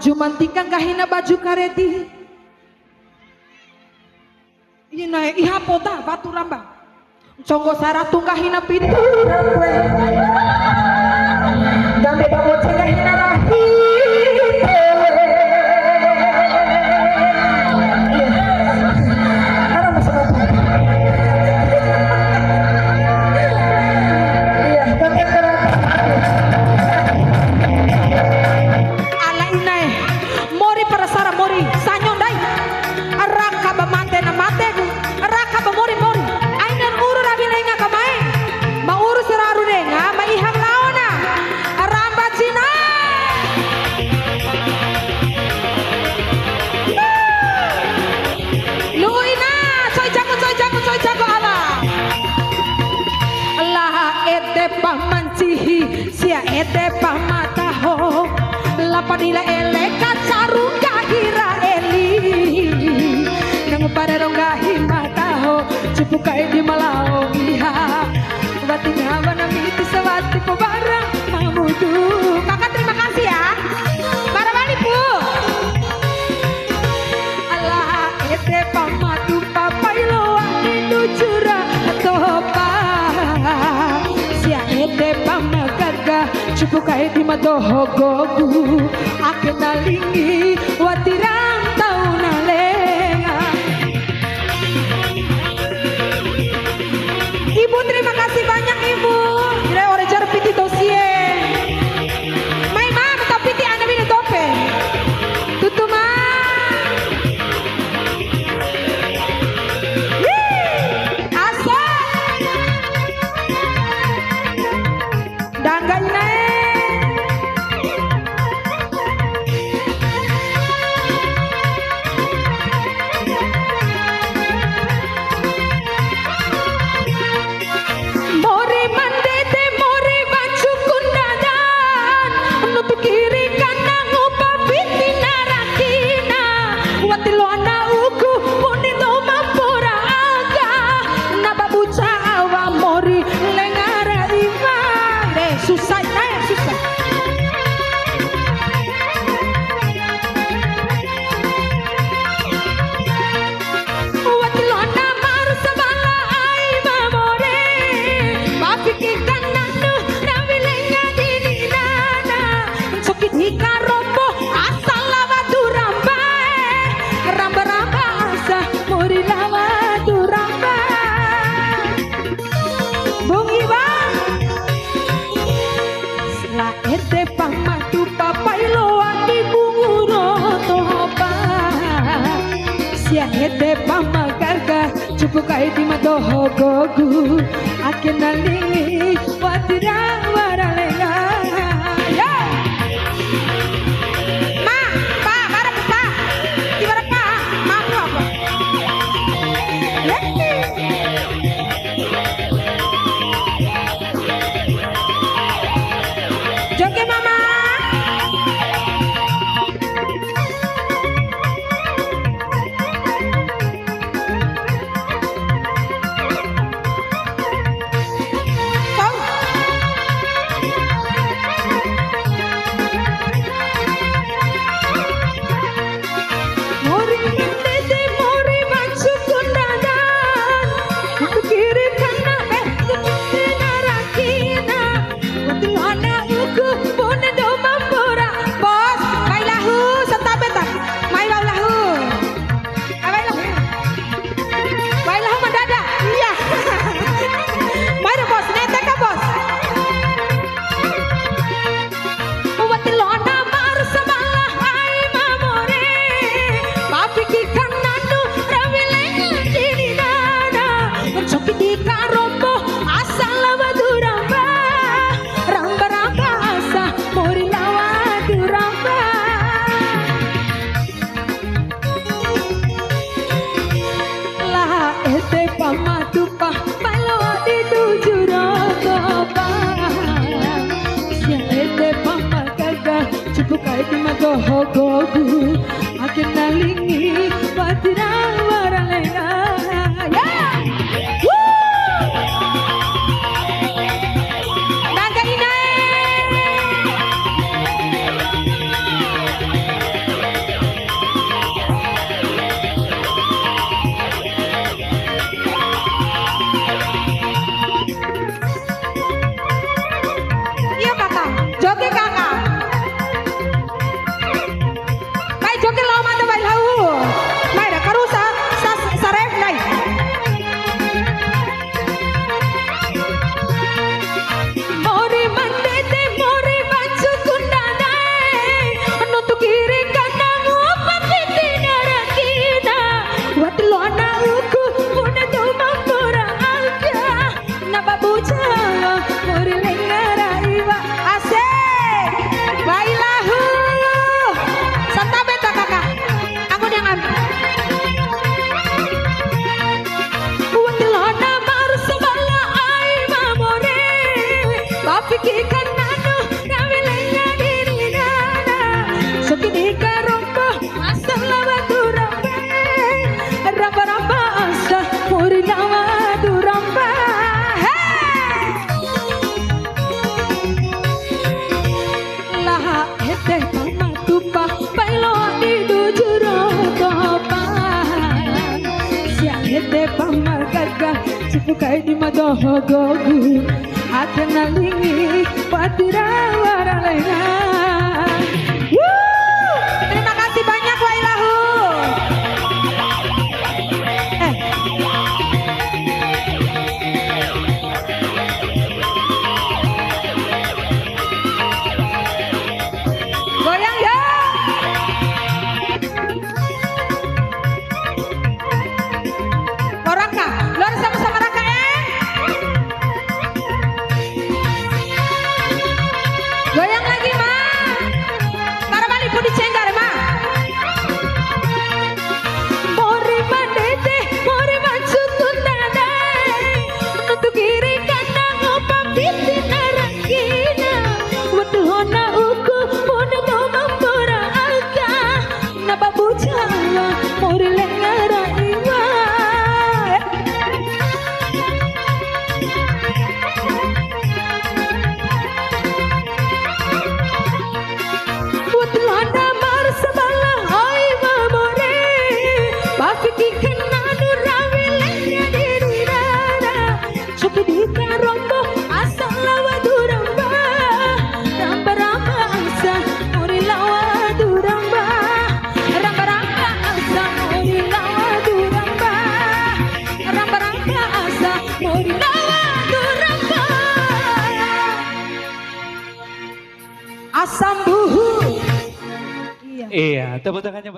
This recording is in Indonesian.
Jumantikan kahina baju kareti. Ina iha pota batu rambang. Conggo saratu kahina pintu. Gambe babo kahina rahi. Ete pamataho lapadila eleka carunga hira eli nang parerong gahi mataho cipukai di malao iha bating hawa namiti sawati pebarang mamudu. Kakak terima kasih ya para balik bu. Allah ete pamatu papailo anu jura topa sia ete pamagaga cipukai di madoho gogu akhir nalingi watirang tau nalenga. Ibu terima kasih banyak ibu. Dire ore jar piti dosie. Mai mam tapi ti ana bini tope. Tutu ma. Asa. Dangga inae. Cipukai di madoho gogu akhir nalingi watira waralenga ya ma pa barep pa di barep pa ma apa joget mama. Cipukai di madoho gogu akhir nalingi watira waralenga ya. Naga inae Bukai di madohogogu akan nalingi patira waralena. Terima kasih banyak Wailahu. Goyang ya. Raka, lo harus sama-sama Raka goyang lagi ma. Para balik pun dicenggar ma. Mori mandete, mori mansutun nada. Untuk kiri kanan ngopang piti narakina. Waktu hona uku, hona ngomong pura aga. Nababucala, mori lengara iwa. Asam buhu. Iya, tepuk tangannya.